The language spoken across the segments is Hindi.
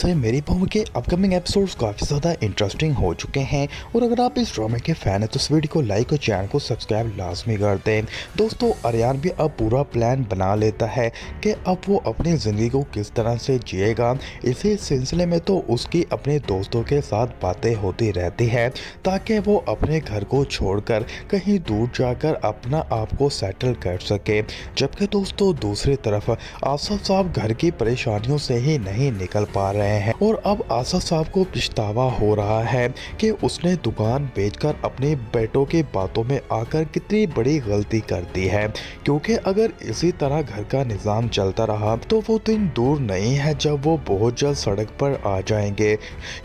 सर मेरी बहू के अपकमिंग एपिसोड्स काफ़ी ज़्यादा इंटरेस्टिंग हो चुके हैं और अगर आप इस ड्रामे के फ़ैन हैं तो इस वीडियो को लाइक और चैनल को सब्सक्राइब लाजमी कर दें। दोस्तों अरियान भी अब पूरा प्लान बना लेता है कि अब वो अपनी ज़िंदगी को किस तरह से जिएगा। इसी सिलसिले में तो उसकी अपने दोस्तों के साथ बातें होती रहती है ताकि वो अपने घर को छोड़कर कहीं दूर जाकर अपना आप को सेटल कर सके। जबकि दोस्तों दूसरी तरफ आसफ साहब घर की परेशानियों से ही नहीं निकल पा रहे हैं और अब आसफ साहब को पछतावा हो रहा है कि उसने दुकान बेचकर अपने बेटों की बातों में आकर कितनी बड़ी गलती कर दी है, क्योंकि अगर इसी तरह घर का निज़ाम चलता रहा तो वो दिन दूर नहीं है जब वो बहुत जल्द सड़क पर आ जाएंगे।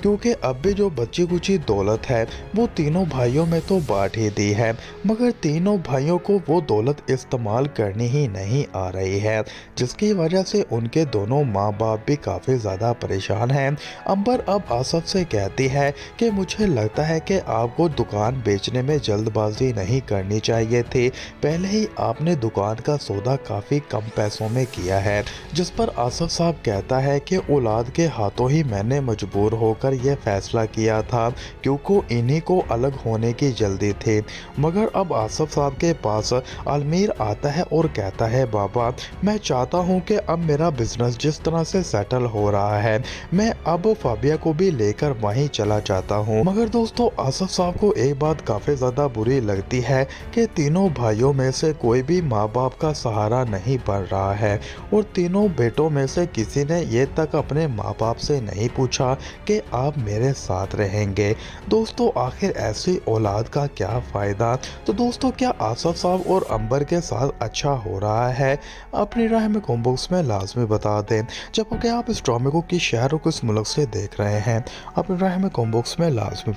क्योंकि अब भी जो बची कुची दौलत है वो तीनों भाइयों में तो बांट ही दी है, मगर तीनों भाइयों को वो दौलत इस्तेमाल करनी ही नहीं आ रही है, जिसकी वजह से उनके दोनों माँ बाप भी काफ़ी ज़्यादा परेशान हैं। अंबर अब आसफ से कहती है कि मुझे लगता है कि आपको दुकान बेचने में जल्दबाजी नहीं करनी चाहिए थी, पहले ही आपने दुकान का सौदा काफ़ी कम पैसों में किया है। जिस पर आसफ साहब कहता है कि औलाद के हाथों ही मैंने मजबूर होकर यह फैसला किया था, क्योंकि इन्हीं को अलग होने की जल्दी थी। मगर अब आसफ साहब के पास अलमीर आता है और कहता है बाबा मैं चाहता हूँ कि अब मेरा बिजनेस जिस तरह से सेटल हो रहा है मैं अब फाबिया को भी लेकर वहीं चला जाता हूँ। मगर दोस्तों आसफ साहब को एक बात काफ़ी ज़्यादा बुरी लगती है कि तीनों भाइयों में से कोई भी माँ बाप का सहारा नहीं बन रहा है और तीनों बेटों में से किसी ने ये तक अपने माँ बाप से नहीं पूछा कि आप मेरे साथ रहेंगे। दोस्तों आखिर ऐसी औलाद का क्या फ़ायदा। तो दोस्तों क्या आसफ साहब और अंबर के साथ अच्छा हो रहा है? अपनी राय में कमेंट बॉक्स में लाजमी बता दें। जब कि आप इस ड्रामे को किस शहर और किस मुल्क से देख रहे हैं, अपनी राय में कमेंट बॉक्स में लाजमी